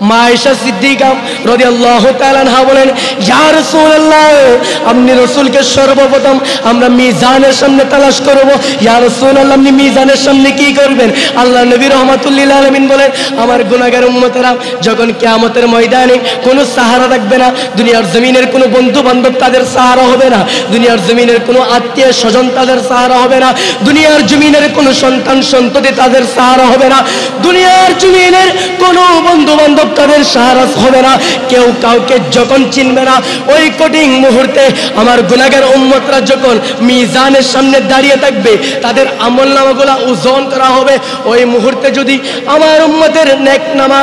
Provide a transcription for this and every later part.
মা আয়েশা সিদ্দিকা রাদিয়াল্লাহু তাআলা আনহা বলেন, ইয়া রাসূলুল্লাহ, আপনি রাসূলকে সর্বপ্রথম আমরা মিজানের সামনে তালাশ করব। ইয়া রাসূলুল্লাহ, আপনি মিজানের সামনে কি করবেন? আল্লাহ নবী রাহমাতুল লিল আলামিন বলেন, আমার গুনাহগার উম্মতেরা যখন কিয়ামতের ময়দানে কোনো সাহারা থাকবে না, দুনিয়ার জমিনের কোনো বন্ধু বান্ধব তাদের সাহারা হবে না, দুনিয়ার জমিনের কোনো আত্মীয় স্বজন তাদের সাহারা হবে না, দুনিয়ার জমিনের কোনো সন্তান সন্ততি তাদের সাহারা হবে না, দুনিয়ার জমিনের কোনো বন্ধু বান্ধব তাদের সাহারা হবে না, কেউ কাউকে যখন চিনবে না, ওই কঠিন মুহূর্তে আমার গুনাহগার উম্মতরা যখন মিজানের সামনে দাঁড়িয়ে থাকবে, তাদের আমলনামাগুলো ওজন করা হবে। ওই মুহূর্তে যদি আমার উম্মতের নেকনামা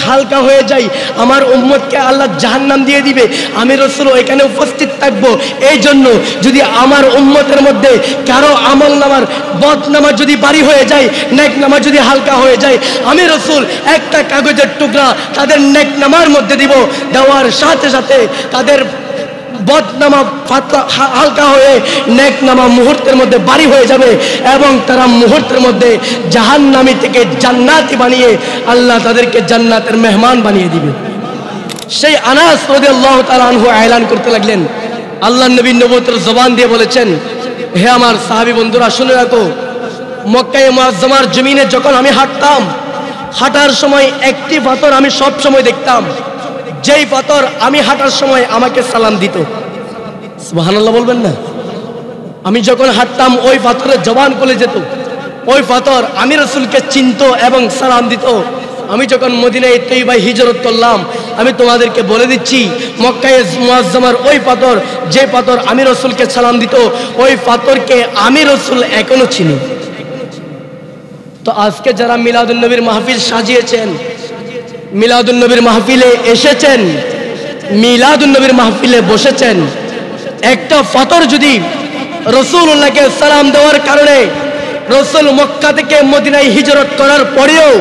হালকা হয়ে যায়, আমার উম্মতকে আল্লাহ জাহান্নাম দিয়ে দিবে, আমি রাসূল ওইখানে উপস্থিত থাকবো। এই জন্য যদি আমার উম্মতের মধ্যে কারো আমলনামার বদনামা যদি ভারী হয়ে যায়, নেকনামা যদি হালকা হয়ে যায়, আমি রাসূল একটা কাগজের টুকরা তাদের নেকনামার মধ্যে দিব, দেওয়ার সাথে সাথে তাদের বদনামা হালকা হয়ে নেকনামা মুহূর্তের মধ্যে ভারী হয়ে যাবে এবং তারা মুহূর্তের মধ্যে জাহান্নামী থেকে জান্নাতি বানিয়ে আল্লাহ তাদেরকে জান্নাতের মেহমান বানিয়ে দিবে। সেই আনাস রাদিয়াল্লাহু তাআলা আনহু এলান করতে লাগলেন, আল্লাহর নবী নবুয়তের জবান দিয়ে বলেছেন, হে আমার সাহাবী বন্ধুরা, শুনে রাখো, মক্কায়ে মুআজ্জামার জমিনে যখন আমি হাঁটতাম, হাঁটার সময় একটি পাথর আমি সব সময় দেখতাম, যেই পাথর আমি হাঁটার সময় আমাকে সালাম দিত। সুবহানাল্লাহ বলবেন না? আমি যখন হাঁটতাম ওই পাথরের জবান খুলে যেত, ওই পাথর আমি রাসূলকে চিনত এবং সালাম দিত। আমি যখন মদিনায় তৈবায় হিজরত করলাম, আমি তোমাদেরকে বলে দিচ্ছি, মক্কায়ে মুআজ্জামার ওই পাথর, যে পাথর আমি রাসূলকে সালাম দিত, ওই পাথরকে আমি রাসূল এখনো চিনি। তো আজকে যারা মিলাদুন নবীর মাহফিল সাজিয়েছেন, মিলাদুন নবীর মাহফিলে এসেছেন, মিলাদুন নবীর মাহফিলে বসেছেন, একটা পাথর যদি রাসূলুল্লাহকে সালাম দেওয়ার কারণে রাসূল মক্কা থেকে মদিনায় হিজরত করার পরেও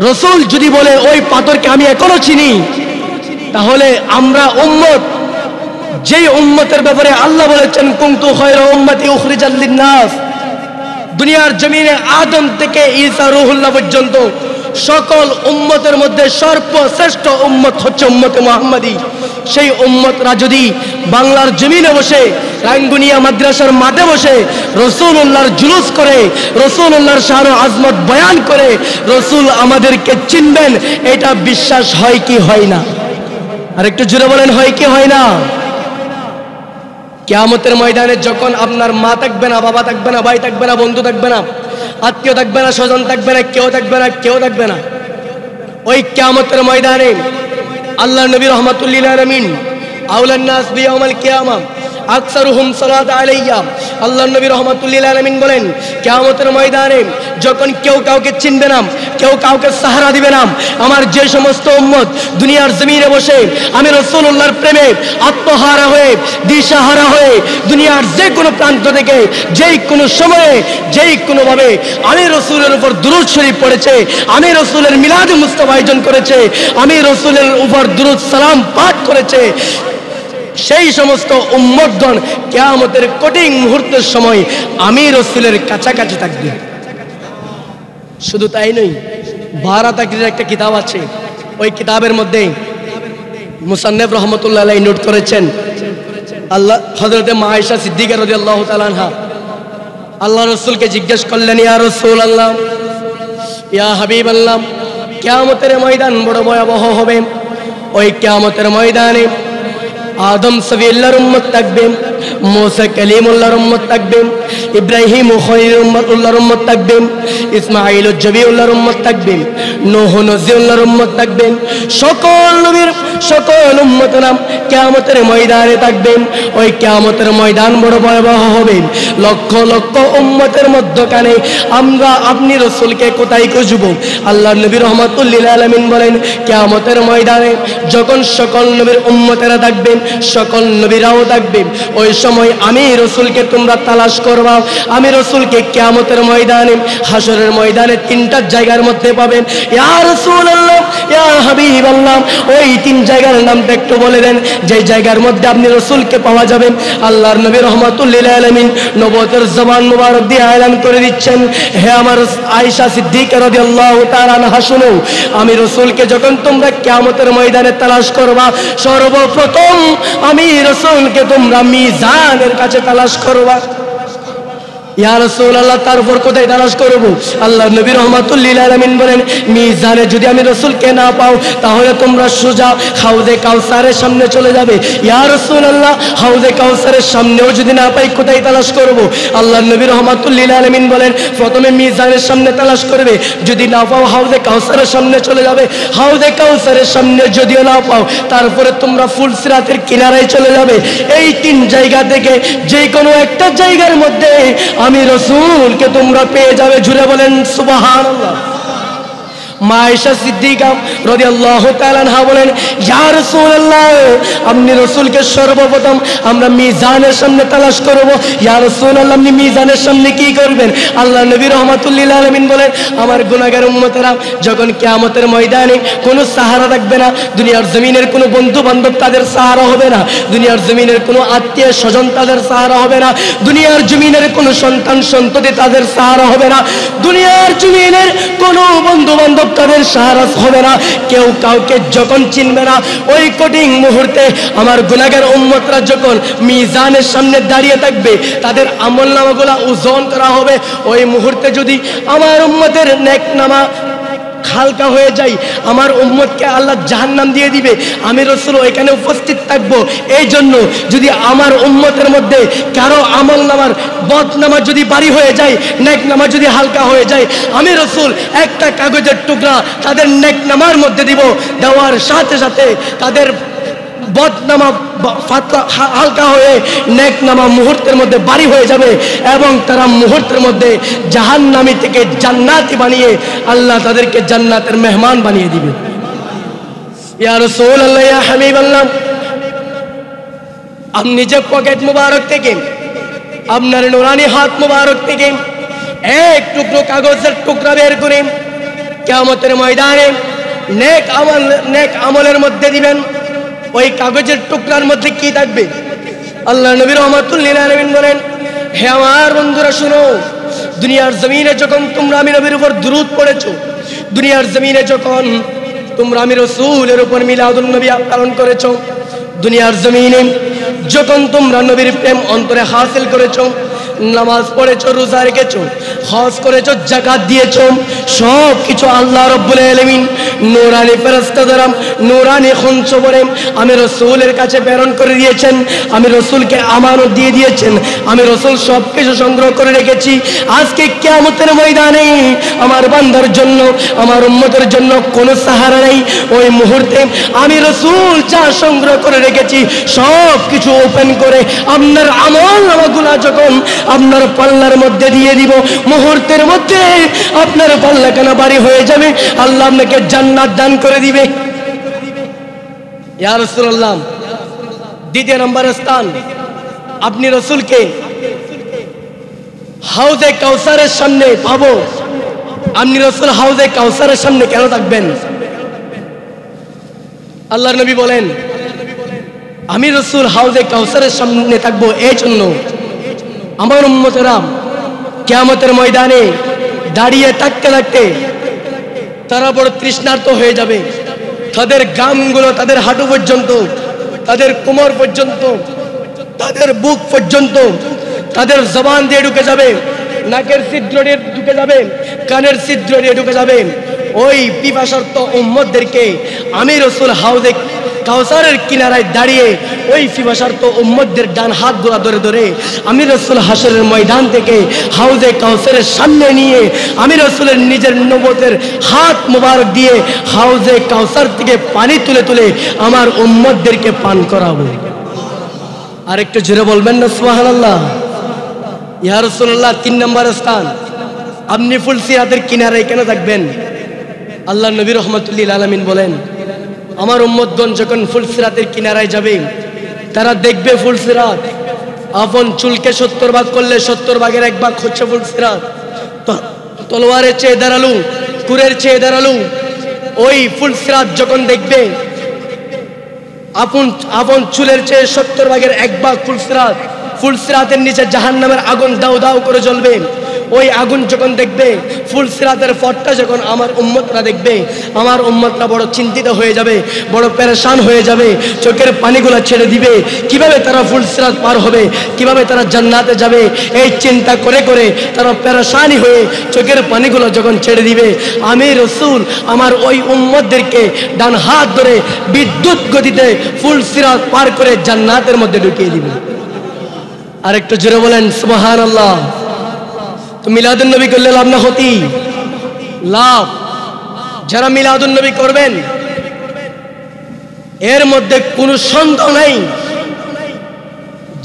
রাসূল যদি বলে ওই পাথরকে আমি এখনো চিনি, তাহলে আমরা উম্মত, যেই উম্মতের ব্যাপারে আল্লাহ বলেছেন কুনতু খায়রা উম্মতি উখরিজাত লিন-নাস, দুনিয়ার জমিনে আদম থেকে ঈসা রূহুল্লাহ পর্যন্ত সকল উম্মতের মধ্যে সর্বশ্রেষ্ঠ উম্মত হচ্ছে উম্মতে মুহাম্মাদি। সেই উম্মতরা যদি বাংলার জমিনে বসে, রাঙ্গুনিয়া মাদ্রাসার মাঠে বসে রাসূলুল্লাহর জুলুস করে, রাসূলুল্লাহর শান ও আজমত বয়ান করে রাসূল আমাদেরকে চিনবেন, এটা বিশ্বাস হয় কি হয় না? আর একটু জোরে বলেন, হয় কি হয় না? কিয়ামতের ময়দানে যখন আপনার মা থাকবে না, বাবা থাকবে না, ভাই থাকবে না, বন্ধু থাকবে না, আত্মীয় থাকবে না, স্বজন থাকবে না, কেউ থাকবে না, কেউ থাকবে না, ওই কিয়ামতের ময়দানে আল্লাহ নবী রাহমাতুল লিল আলামিন আউলান নাস বিয়াউমাল কিয়ামা আকসারুহুম সালাত আলাইয়া, আল্লাহ নবী রাহমাতুল লিল আলামিন বলেন, কিয়ামতের ময়দানে যখন কেউ কাউকে চিনবে না, কেউ কাউকে সাহারা দিবে না, আমার যে সমস্ত উম্মত দুনিয়ার জমিনে বসে আমি রাসূলুল্লাহর প্রেমে আত্মহারা হয়ে, দিশাহারা হয়ে, দুনিয়ার যে কোনো প্রান্ত থেকে যেই কোনো সময়ে যেই কোনোভাবে আমি রাসূলের উপর দুরূদ শরীফ পড়েছে, আমি রাসূলের মিলাদে মুস্তাফা আয়োজন করেছে, আমি রাসূলের উপর দুরূদ সালাম পাঠ করেছে, সেই সমস্ত উম্মতগণ কিয়ামতের কঠিন মুহূর্তের সময় আমি রাসূলের কাছাকাছি থাকবে। শুধু তাই নয়, বারা তাকরীরের একটা কিতাব আছে, ওই কিতাবের মধ্যে মুসান্নিফ রাহমাতুল্লাহ আলাইহি নোট করেছেন, আল্লাহ হযরতে মা আয়েশা সিদ্দিকা রাদিয়াল্লাহু তাআলা আনহা আল্লাহ রাসূলকে জিজ্ঞেস করলেন, ইয়া রাসূলুল্লাহ, ইয়া হাবিবাল্লাহ, কিয়ামতের ময়দান বড় ভয়াবহ হবে। ওই কিয়ামতের ময়দানে আদম সফিউল্লাহর উম্মত থাকবে, मूसा कलीमुल्लाहर उम्मत থাকবেন, ইব্রাহিম খলিলুল্লাহর উম্মত থাকবেন, ইসমাঈল জবিউল্লাহর উম্মত থাকবেন, নূহ নজিউল্লাহর উম্মত থাকবেন। সকল নবীর সকল উম্মতরা কিয়ামতের ময়দানে থাকবেন। ওই কিয়ামতের ময়দান বড় ভয়াবহ হবে। লক্ষ লক্ষ উম্মতের মধ্যখানে আমরা আপনি রাসূলকে কোথায় খুঁজব? আল্লাহর নবী রাহমাতুল লিল আলামিন বলেন, কিয়ামতের ময়দানে যখন সকল নবীর উম্মতেরা থাকবেন, সকল নবীরাও থাকবেন, ওই সময় আমি রাসূলকে তোমরা তালাশ করবা। আমি রাসূলকে কিয়ামতের ময়দানে, হাসরের ময়দানে তিনটা জায়গার মধ্যে পাবেন। ইয়া রাসূলুল্লাহ, ইয়া হাবিবাল্লাহ ওই তিন জায়গার নামটা একটু বলে দেন, যে জায়গার মধ্যে আপনি রাসূলকে পাওয়া যাবে। আল্লাহর নবী রাহমাতুল লিল আলামিন নবুয়তের জবান মুবারক দিয়ে এলান করে দিচ্ছেন, হে আমার আয়েশা সিদ্দিকা রাদিয়াল্লাহু তাআলা আনহা শুনো, আমি রাসূলকে যখন তোমরা কিয়ামতের ময়দানে তালাশ করবা, সর্বপ্রথম আমি রাসূলকে তোমরা মিজানের কাছে তালাশ করবা। ইয়া রাসূলুল্লাহ, তারপর কোথায় তালাশ করব? আল্লাহর নবী রাহমাতুল লিল আলামিন বলেন, মিজানে যদি আমি রাসূলকে না পাও তাহলে তোমরা সোজা হাউজে কাউসারের সামনে চলে যাবে। ইয়া রাসূলুল্লাহ, হাউজে কাউসারের সামনেও যদি না পাই কোথায় তালাশ করব? আল্লাহর নবী রাহমাতুল লিল আলামিন বলেন, প্রথমে মিজানের সামনে তালাশ করবে, যদি না পাও হাউজে কাউসারের সামনে চলে যাবে। হাউজে কাউসারের সামনে যদিও না পাও তারপরে তোমরা ফুলসিরাতের কিনারায় চলে যাবে। এই তিন জায়গা থেকে যে কোনো একটা জায়গার মধ্যে আমি রাসূলকে তোমরা পেয়ে যাবে। জুড়ে বলেন সুবহানাল্লাহ। মা আয়েশা সিদ্দিকা রাদিয়াল্লাহু তাআলা আনহা বলেন, ইয়া রাসূলুল্লাহ, আপনি রাসূলকে সর্বপ্রথম আমরা মিজানের সামনে তালাশ করব। ইয়া রাসূলুল্লাহ, আপনি মিজানের সামনে কি করবেন? আল্লাহর নবী রাহমাতুল লিল আলামিন বলেন, আমার গুনাহগার উম্মতেরা যখন কিয়ামতের ময়দানে কোনো সাহারা থাকবে না, দুনিয়ার জমিনের কোনো বন্ধু বান্ধব তাদের সাহারা হবে না, দুনিয়ার জমিনের কোনো আত্মীয় স্বজন তাদের সাহারা হবে না, দুনিয়ার জমিনের কোনো সন্তান সন্ততি তাদের সাহারা হবে না, দুনিয়ার জমিনের কোনো বন্ধু বান্ধব তাদের সাহারা হবে না, কেউ কাউকে যখন চিনবে না, ওই কঠিন মুহূর্তে আমার গুনাহগার উম্মতরা যখন মিজানের সামনে দাঁড়িয়ে থাকবে, তাদের আমলনামাগুলো ওজন করা হবে। ওই মুহূর্তে যদি আমার উম্মতের নেকনামা হালকা হয়ে যায়, আমার উম্মতকে আল্লাহ জাহান্নাম দিয়ে দিবে, আমি রাসূল এখানে উপস্থিত থাকবো। এই জন্য যদি আমার উম্মতের মধ্যে কারো আমলনামার বদনামা যদি ভারী হয়ে যায়, নেকনামা যদি হালকা হয়ে যায়, আমি রাসূল একটা কাগজের টুকরা তাদের নেকনামার মধ্যে দিব, দেওয়ার সাথে সাথে তাদের বদনামা হালকা হয়ে নেকনামা মুহূর্তের মধ্যে ভারী হয়ে যাবে এবং তারা মুহূর্তের মধ্যে জাহান্নামী থেকে জান্নাতি বানিয়ে আল্লাহ তাদেরকে জান্নাতের মেহমান বানিয়ে দিবে। ইয়া রাসূলুল্লাহ, ইয়া হাবিবাল্লাহ, আপনি যে পকেট মুবারক থেকে, আপনার নুরানি হাত মুবারক থেকে এক টুকরো কাগজের টুকরা বের করে কিয়ামতের ময়দানে নেক আমলের মধ্যে দিবেন, ওই কাগজের টুকরার মধ্যে কি থাকবে? আল্লাহ নবী রাহমাতুল লিল আলামিন বলেন, হে আমার বন্ধুরা শুনো, দুনিয়ার জমিনে যখন তোমরা আমি নবীর উপর দুরূদ পড়েছো, দুনিয়ার জমিনে যখন তোমরা আমি রাসূলের উপর মিলাদুন নবী পালন করেছো, দুনিয়ার জমিনে যখন তোমরা নবীর প্রেম অন্তরে হাসিল করেছো, নামাজ পড়েছো, রোজা রেখেছো, হজ করেছো, যাকাত দিয়েছো, সব কিছু আল্লাহ রাব্বুল আলামিন নূরানি ফেরেশতা দ্বারা নূরানি খঞ্চবরে আমি রাসূলের কাছে প্রেরণ করে দিয়েছেন। আমি রাসূলকে আমানত দিয়ে দিয়েছেন, আমি রাসূল সব কিছু সংগ্রহ করে রেখেছি। আজকে কিয়ামতের ময়দানে আমার বান্দার জন্য, আমার উম্মতের জন্য কোনো সাহারা নেই। ওই মুহূর্তে আমি রাসূল যা সংগ্রহ করে রেখেছি সব কিছু ওপেন করে আপনার আমলনামাগুলো যখন আপনার পাল্লার মধ্যে দিয়ে দিব, মুহূর্তের মধ্যে আপনার পাল্লা কানা ভারী হয়ে যাবে, আল্লাহ আপনাকে জান্নাত দান করে দিবে। ইয়া রাসূলুল্লাহ, দ্বিতীয় নম্বর স্থান, আপনি রাসূলকে হাউজে কাউসারের সামনে পাবো। আপনি রাসূল হাউজে কাউসারের সামনে কেন থাকবেন? আল্লাহর নবী বলেন, আমি রাসূল হাউজে কাউসারের সামনে থাকবো এই জন্য, আমার উম্মতেরা কিয়ামতের ময়দানে দাঁড়িয়ে থাকতে থাকতে তারা বড় তৃষ্ণার্ত হয়ে যাবে। তাদের গামগুলো তাদের হাঁটু পর্যন্ত, তাদের কোমর পর্যন্ত, তাদের বুক পর্যন্ত, তাদের জবান দিয়ে ঢুকে যাবে, নাকের ছিদ্র দিয়ে ঢুকে যাবে, কানের ছিদ্র দিয়ে ঢুকে যাবে। ওই পিপাসার্ত উম্মতদেরকে আমি রাসূল হাউজে কাউসারের কিনারায় দাঁড়িয়ে ওই পিপাসার্ত উম্মতদের ডান হাত ধরে ধরে আমি রাসূল হাসরের ময়দান থেকে হাউজে কাউসারের সামনে নিয়ে আমি রাসূলের নিজের নবুয়তের হাত মোবারক দিয়ে হাউজে কাউসার থেকে পানি তুলে তুলে আমার উম্মতদেরকে পান করাবো। আর একটু জোরে বলবেন না সুবহানাল্লাহ। ইয়া রাসূলুল্লাহ, 3 নম্বর স্থান, আপনি ফুলসিরাতের কিনারায় কেন থাকবেন? আল্লাহ নবী রাহমাতুল লিল আলামিন বলেন, আমার উম্মতগণ যখন ফুলসিরাতের কিনারায় যাবে, তারা দেখবে ফুলসিরাত আপন চুলকে 70 ভাগ করলে 70 ভাগের 1 ভাগ হচ্ছে ফুলসিরাত। তলোয়ারের চেয়ে ধারালু, কুরের চেয়ে ধারালু, ওই ফুলসিরাত যখন দেখবে আপন আপন চুলের চেয়ে 70 ভাগের 1 ভাগ ফুলসিরাতের নিচে জাহান্নামের আগুন দাউ দাউ করে জ্বলবে। ওই আগুন যখন দেখবে, ফুলসিরাতের পথটা যখন আমার উম্মতরা দেখবে, আমার উম্মতরা বড় চিন্তিত হয়ে যাবে, বড় পেরেশান হয়ে যাবে, চোখের পানিগুলো ছেড়ে দিবে। কিভাবে তারা ফুলসিরাত পার হবে, কিভাবে তারা জান্নাতে যাবে, এই চিন্তা করে করে তারা পেরেশানি হয়ে চোখের পানিগুলো যখন ছেড়ে দিবে, আমি রাসূল আমার ওই উম্মতদেরকে ডান হাত ধরে বিদ্যুৎ গতিতে ফুলসিরাত পার করে জান্নাতের মধ্যে ঢুকিয়ে দিবে। আর একটু জোরে বলেন সুবহানাল্লাহ। তো মিলাদুন নবী করলে লাভ না ক্ষতি? লাভ। যারা মিলাদুন নবী করবেন এর মধ্যে কোনো সন্দেহ নেই,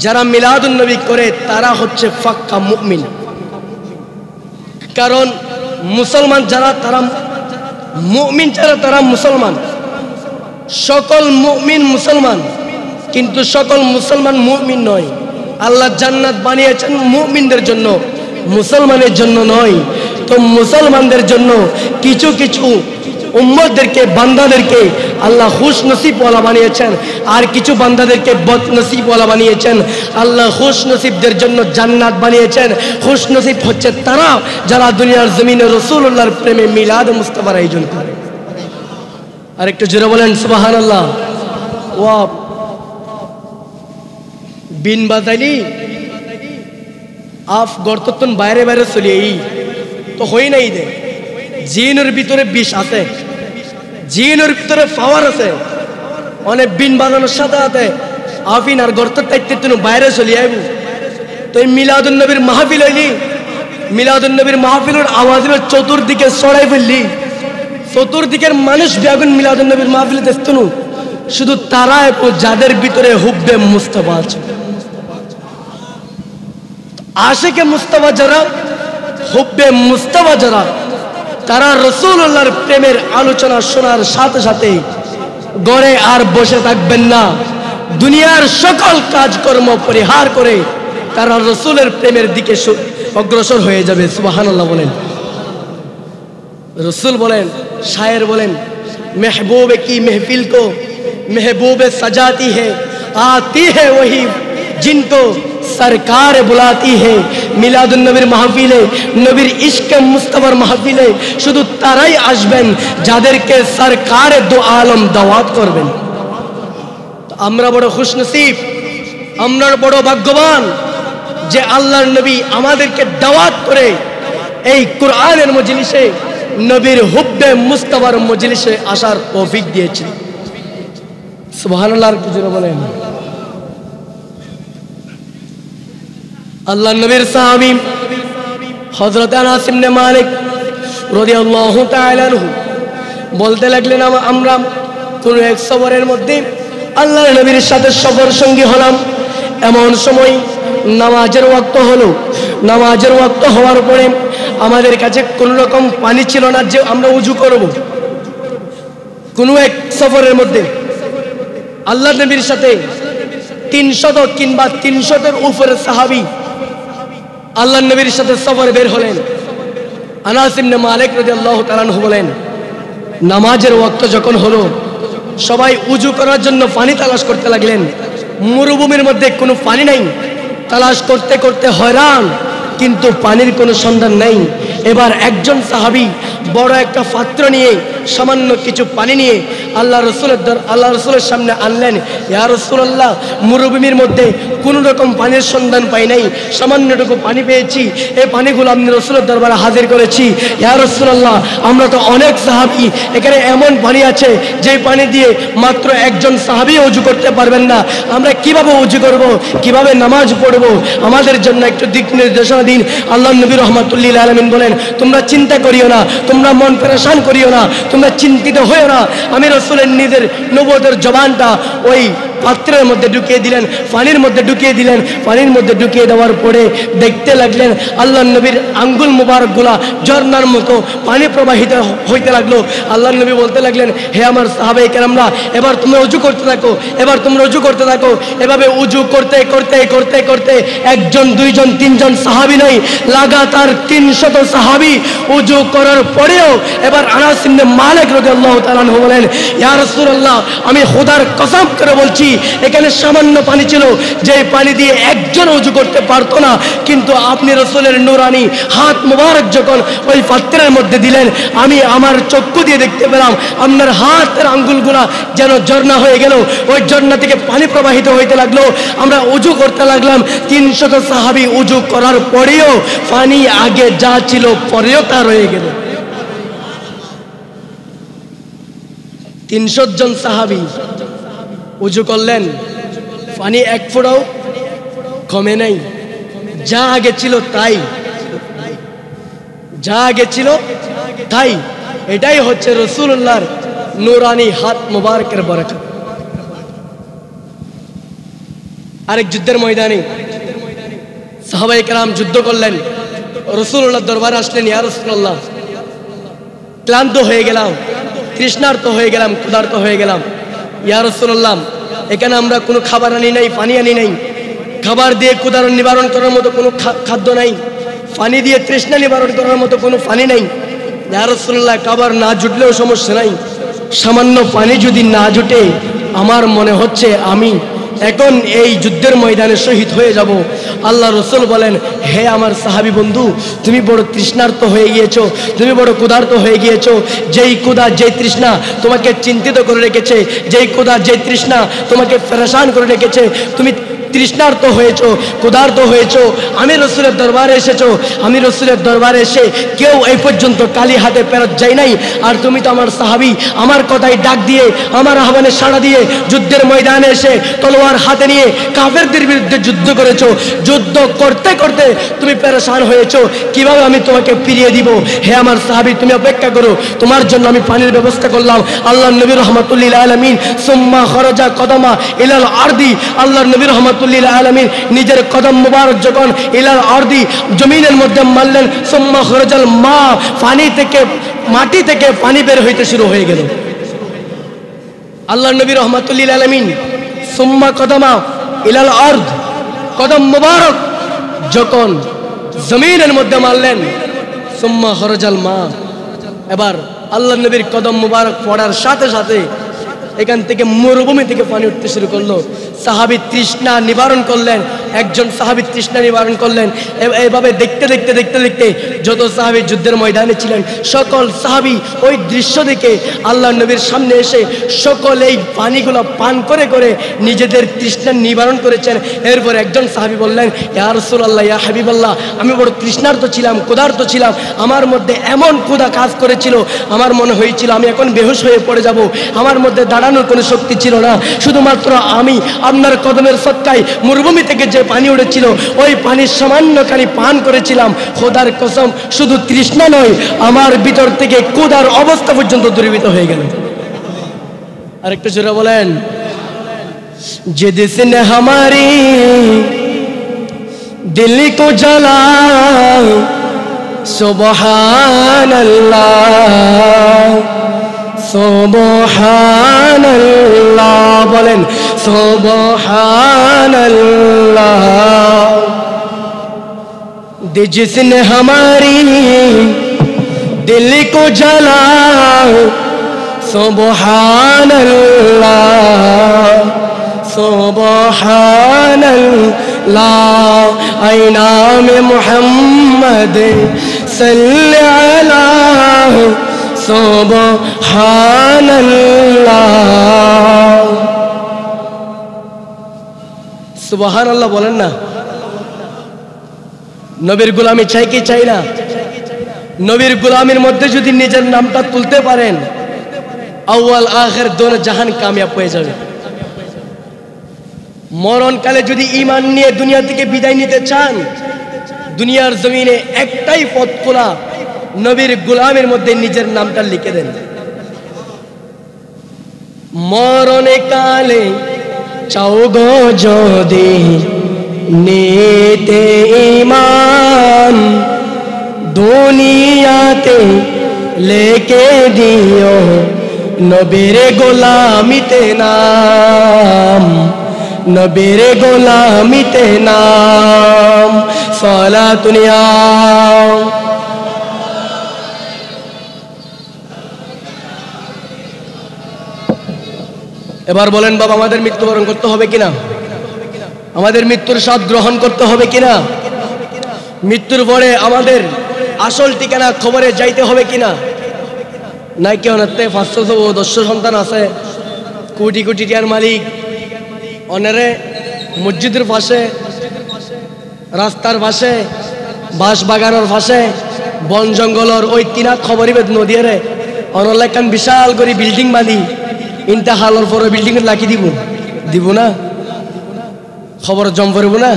যারা মিলাদুন নবী করে তারা হচ্ছে পাক্কা মুমিন। কারণ মুসলমান যারা তারা মুমিন, যারা তারা মুসলমান। সকল মুমিন মুসলমান, কিন্তু সকল মুসলমান মুমিন নয়। আল্লাহ জান্নাত বানিয়েছেন মুমিনদের জন্য, মুসলমানের জন্য নয়। তো মুসলমানদের জন্য কিছু কিছু উম্মতদেরকে, বান্দাদেরকে আল্লাহ খুশ নসিবওয়ালা বানিয়েছেন, আর কিছু বান্দাদেরকে বদনসিবওয়ালা বানিয়েছেন। আল্লাহ খুশ নসিবদের জন্য জান্নাত বানিয়েছেন। খুশ নসিব হচ্ছে তারা যারা দুনিয়ার জমিনে রাসূলুল্লাহর প্রেমে মিলাদ মুস্তাফার আয়োজন করে। আর একটু জোরে বলেন সুবহানাল্লাহ। ওয়া বিন বাজাইলি আফ গর্তন বাইরে বাইরে চলে এই তো হই নাই দে। জিনের ভিতরে বিষ আছে, জিনের ভিতরে পাওয়ার আছে। অনেক বিন বাজানোর সাথে সাথে আফিন আর গর্ত টাইতে তুমি বাইরে চলে আইব। তো এই মিলাদুন নবীর মাহফিল হইলি, মিলাদুন নবীর মাহফিলের আওয়াজ চতুর্দিকে ছড়াই ফেললি, চতুর্দিকের মানুষ বেগুন মিলাদুন নবীর মাহফিলে দেখতো না। শুধু তারা যাদের ভিতরে হুব্বে মুস্তাফা আছে, আশিকে মুস্তাফা যারা, হুব্বে মুস্তাফা যারা, তারা রাসূলুল্লাহর প্রেমের আলোচনা শোনার সাথে সাথে গড়ে আর বসে থাকবেন না। দুনিয়ার সকল কাজকর্ম পরিহার করে তারা রাসূলের প্রেমের দিকে অগ্রসর হয়ে যাবে। সুবহানাল্লাহ বলেন। রাসূল বলেন, শায়ের বলেন, महबूब की महफिल को महबूब सजाती है, आती है वही जिनको सरकार बुलाती है। মিলাদুন নবীর মাহফিলে, নবীর ইশকে মুস্তাফার মাহফিলে শুধু তারাই আসবেন যাদেরকে সরকারে দু আলম দাওয়াত করবেন। আমরা বড় খুশনসিব, আমরা বড় ভাগ্যবান যে আল্লাহর নবী আমাদেরকে দাওয়াত করে এই কোরআনের মজলিসে, নবীর হুব্বে মুস্তাফার মজলিসে আসার তৌফিক দিয়েছেন। সুবহানাল্লাহ। কি জোরে বলেন। আল্লাহ নবীর সাহাবী হযরত আনাস ইবনে মালিক রাদিয়াল্লাহু তাআলা আনহু বলতে লাগলেন, আমরা কোন এক সফরের মধ্যে আল্লাহর নবীর সাথে সফর সঙ্গী হলাম। এমন সময় নামাজের ওয়াক্ত হলো। নামাজের ওয়াক্ত হওয়ার পরে আমাদের কাছে কোনো রকম পানি ছিল না যে আমরা উজু করব। কোনো এক সফরের মধ্যে আল্লাহ নবীর সাথে 300 কিংবা 300-এর উপরে সাহাবী আল্লাহ নবীর সাথে সফরে বের হলেন। আনাস ইবনে মালিক রাদিয়াল্লাহু তাআলা আনহু বলেন, নামাজের ওয়াক্ত যখন হলো সবাই উজু করার জন্য পানি তালাশ করতে লাগলেন। মরুভূমির মধ্যে কোনো পানি নাই, তালাশ করতে করতে হয়রান, কিন্তু পানির কোনো সন্ধান নেই। এবার একজন সাহাবী বড় একটা পাত্র নিয়ে, সামান্য কিছু পানি নিয়ে আল্লাহ রসুলের সামনে আনলেন। ইয়া রাসূলুল্লাহ, মরুভূমির মধ্যে কোনো রকম পানির সন্ধান পাই নাই, সামান্যটুকু পানি পেয়েছি, এই পানিগুলো আমি রসুলের দরবারে হাজির করেছি। ইয়া রাসূলুল্লাহ, আমরা তো অনেক সাহাবী, এখানে এমন পানি আছে যে পানি দিয়ে মাত্র একজন সাহাবী ওযু করতে পারবেন না। আমরা কিভাবে ওযু করব, কিভাবে নামাজ পড়ব? আমাদের জন্য একটু দিক নির্দেশনা দিন। আল্লাহ নবী রাহমাতুল লিল আলামিন বলেন, তোমরা চিন্তা করিও না, তোমরা মন পেরেশান করিও না, তোমরা চিন্তিত হইও না। আমি রাসূলের নিজের নবুয়তের জবানটা ওই পাত্রের মধ্যে ঢুকিয়ে দিলেন, পানির মধ্যে ঢুকিয়ে দিলেন। পানির মধ্যে ঢুকিয়ে দেওয়ার পরে দেখতে লাগলেন আল্লাহ নবীর আঙ্গুল মুবারকগুলা ঝর্ণার মতো পানি প্রবাহিত হইতে লাগলো। আল্লাহ নবী বলতে লাগলেন, হে আমার সাহাবায়ে কেরামরা, এবার তোমরা উজু করতে থাকো, এবার তোমরা উজু করতে থাকো। এভাবে উজু করতে করতে করতে করতে একজন, দুইজন, তিনজন সাহাবী নয়, লাগাতার 300 সাহাবী উজু করার পরেও এবার আনাস ইবনে মালিক রাদিয়াল্লাহু তাআলা আনহু বলেন, ইয়া রাসূলুল্লাহ, আমি খোদার কসম করে বলছি এখানে সামান্য পানি ছিল, যে পানি দিয়ে একজন উজু করতে পারতো না, কিন্তু আপনি রাসূলের নূরানি হাত মুবারক যখন ওই পাত্রের মধ্যে দিলেন, আমি আমার চক্ষু দিয়ে দেখতে পেলাম আপনার হাতের আঙ্গুলগুলা যেন ঝর্ণা হয়ে গেল। ওই ঝর্ণা থেকে পানি প্রবাহিত হইতে লাগলো। আমরা উজু করতে লাগলাম। 300 সাহাবী উজু করার পরেও পানি আগে যা ছিল পরেও তা রয়ে গেল। 300 জন সাহাবী উজু করলেন, পানি এক ফোঁটাও কমে নাই, যা আগে ছিল তাই, যা আগে ছিল তাই। এটাই হচ্ছে রাসূলুল্লাহর নূরানি হাত মুবারকের বরকত। আরেক যুদ্ধের ময়দানে সাহাবায়ে কেরাম যুদ্ধ করলেন, রাসূলুল্লাহর দরবারে আসলেন, ইয়া রাসূলুল্লাহ, ক্লান্ত হয়ে গেলাম, তৃষ্ণার্ত হয়ে গেলাম, ক্ষুধার্ত হয়ে গেলাম। ইয়া রাসূলুল্লাহ, এখানে আমরা কোনো খাবার আনি নাই, পানি আনি নাই, খাবার দিয়ে ক্ষুধার নিবারণ করার মতো কোনো খাদ্য নাই, পানি দিয়ে তৃষ্ণা নিবারণ করার মতো কোনো পানি নাই। ইয়া রাসূলুল্লাহ, খাবার না জুটলেও সমস্যা নাই, সামান্য পানি যদি না জুটে আমার মনে হচ্ছে আমি এখন এই যুদ্ধের ময়দানে শহীদ হয়ে যাব। আল্লাহ রসুল বলেন, হে আমার সাহাবী বন্ধু, তুমি বড় তৃষ্ণার্ত হয়ে গিয়েছো, তুমি বড় ক্ষুধার্ত হয়ে গিয়েছো। যেই ক্ষুধা, যেই তৃষ্ণা তোমাকে চিন্তিত করে রেখেছে, যেই ক্ষুধা, যেই তৃষ্ণা তোমাকে পেরেশান করে রেখেছে, তুমি তৃষ্ণার্ত হয়েছো, ক্ষুধার্ত হয়েছো, আমি রসুলের দরবারে এসেছো। আমি রসুলের দরবারে এসে কেউ এই পর্যন্ত কালি হাতে ফেরত যায় নাই, আর তুমি তো আমার সাহাবী, আমার কথাই ডাক দিয়ে, আমার আহ্বানে সাড়া দিয়ে যুদ্ধের ময়দানে এসে তলোয়ার হাতে নিয়ে কাফেরদের বিরুদ্ধে যুদ্ধ করেছো। যুদ্ধ করতে করতে তুমি পেরেশান হয়েছো, কিভাবে আমি তোমাকে ফিরিয়ে দিব? হে আমার সাহাবী, তুমি অপেক্ষা করো, তোমার জন্য আমি পানির ব্যবস্থা করলাম। আল্লাহ নবী রাহমাতুল লিল আলামিন সুম্মা খরাজা কদমা ইলাল আরদি, আল্লাহ নবী রাহমাতুল লিল আলামিন নিজের কদম মুবারক যখন ইলাল আরদি জমিনের মধ্যে মারলেন, সুম্মা খরাজাল মা, পানি থেকে, মাটি থেকে পানি বের হইতে শুরু হয়ে গেল। আল্লাহ নবী রাহমাতুল লিল আলামিন সুম্মা কদমা ইলাল আরদ, কদম মুবারক যখন জমিনের মধ্যে মারলেন, সুম্মা খরাজাল মা, এবার আল্লাহ নবীর কদম মুবারক পড়ার সাথে সাথে এখান থেকে মরুভূমি থেকে পানি উঠতে শুরু করলো। সাহাবী তৃষ্ণা নিবারণ করলেন, একজন সাহাবী তৃষ্ণা নিবারণ করলেন। এইভাবে দেখতে দেখতে দেখতে দেখতে যত সাহাবী যুদ্ধের ময়দানে ছিলেন, সকল সাহাবী ওই দৃশ্য দেখে আল্লাহ নবীর সামনে এসে সকল এই পানিগুলো পান করে করে নিজেদের তৃষ্ণা নিবারণ করেছেন। এরপর একজন সাহাবী বললেন, ইয়া রাসূলুল্লাহ, ইয়া হাবিবাল্লাহ, আমি বড় তৃষ্ণার্ত ছিলাম, ক্ষুধার্ত ছিলাম, আমার মধ্যে এমন ক্ষুধা কাজ করেছিল, আমার মনে হয়েছিল আমি এখন বেহুশ হয়ে পড়ে যাব, আমার মধ্যে দাঁড়ানোর কোনো শক্তি ছিল না। শুধুমাত্র আমি আপনার কদমের সৎকায় মরুভূমি থেকে যে পানি উঠেছিল ওই পানির সামান্যখানি পান করেছিলাম। খোদার কসম, শুধু তৃষ্ণা নয়, আমার ভিতর থেকে ক্ষুধার অবস্থা পর্যন্ত দূরীভূত হয়ে গেল। আরেকটু জোরে বলেন, যে দিসনে হামারি দিল কো জ্বালা, সুবহানাল্লাহ সুবহানাল্লাহ, বলেন সুবহানাল্লাহ। जिसने हमारी दिल को जला, सुबहानल्लाह सुबहानल्लाह। ऐ नाम मुहम्मद सल्ले अला সুবহানাল্লাহ। সুবহানাল্লাহ বলেন না। নবীর গোলামি চাই কি চাই না? নবীর গোলামির মধ্যে যদি নিজের নামটা তুলতে পারেন, আউয়াল আখির দোনো জাহান কামিয়াব হয়ে যাবে। মরণকালে যদি ঈমান নিয়ে দুনিয়া থেকে বিদায় নিতে চান, দুনিয়ার জমিনে একটাই পথ খোলা, নবীর গোলামের মধ্যে নিজের নামটা লিখে দেন। মরণে কালে চাও গো যদি নিতে ঈমান দুনিয়াতে লেকে দিও নবীর গোলামিতে নাম নবীর গোলামিতে নাম সালাতুনিয়া। এবার বলেন বাবা, আমাদের মৃত্যুবরণ করতে হবে কিনা? আমাদের মৃত্যুর স্বাদ গ্রহণ করতে হবে কিনা? মৃত্যুর পরে আমাদের আসল ঠিকানা খবরে যাইতে হবে কিনা? নাই কেউ নাতে 500 সন্তান আছে, কোটি কোটি টাকার মালিক, অনেরে মসজিদের পাশে, রাস্তার পাশে, বাঁশ বাগানের পাশে, বন জঙ্গলের ওই তিনা খবরিবেদ নদীরে অনলাইকান বিশাল করে বিল্ডিং বাঁধি ইন্তাহালর পরে বিল্ডিং লাখি দিব না? খবর জম পড়ব না?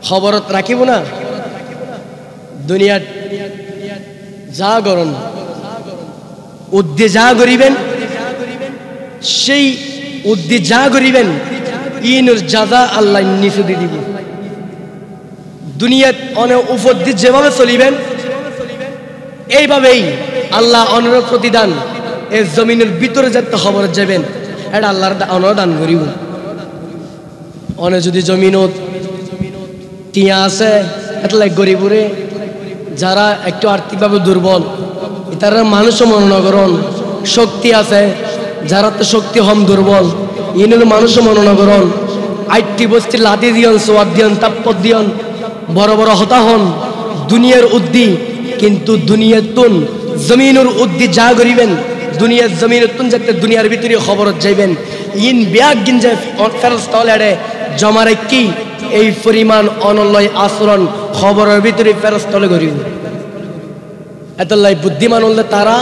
খবরত রাখিব না? দুনিয়ার যা গরম উদ্দে যা করিবেন, সেই উদ্দে যা করিবেন ইনুর জাযা আল্লাহ নিচে দিয়ে দিব। দুনিয়াত অনেক উপর দিয়ে যেভাবে চলিবেন এইভাবেই আল্লাহ অনেক প্রতিদান এই জমিনের ভিতরে যাতে খবর যাবেন এটা আল্লাহর অনুদান করিব। অনেক যদি জমিনত টিয়া আছে এতলাই গরিবরে যারা একটু আর্থিকভাবে দুর্বল তারা মানুষও মনোনগরণ শক্তি আছে, যারা তো শক্তি হম দুর্বল ইনুর মানুষও মনোনগরণ আইটি বস্তি লাতি দিয়ন সোয়াদ দিয়ন তাপ্পত দিয়ন বড় বড় হতা হন দুনিয়ার উদ্দি, কিন্তু দুনিয়ার তুন জমিনুর উদ্দি যা করিবেন দুনিয়ার জমিনের তুন যাতে দুনিয়ার ভিতরে খবরত যাইবেন ইন ব্যাগ গিনজে ফেরস্তালে জমারে কি এই পরিমাণ অনলয় আচরণ খবরের ভিতরে ফেরস্তালে করিব। এতলাই বুদ্ধিমান হলে তারা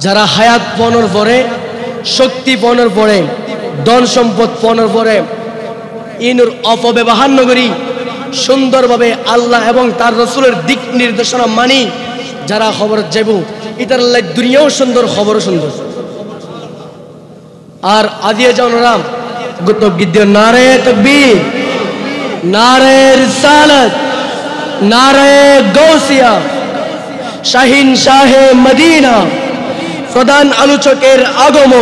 যারা হায়াত পনের পরে শক্তি পনের পরে ধন সম্পদ পনের পরে ইনুর অপব্যবহার নগরী সুন্দরভাবে আল্লাহ এবং তার রসুলের দিক নির্দেশনা মানি যারা খবর যাব ইতার দুনিয়াও সুন্দর খবরও সুন্দর। আর আজিয়ে জানারাম গুতবিদ্য নারে তাকবীর, নারে রিসালাত, নারে গৌসিয়া, শাহিন শাহে মদিনা, প্রধান আলোচকের আগমন।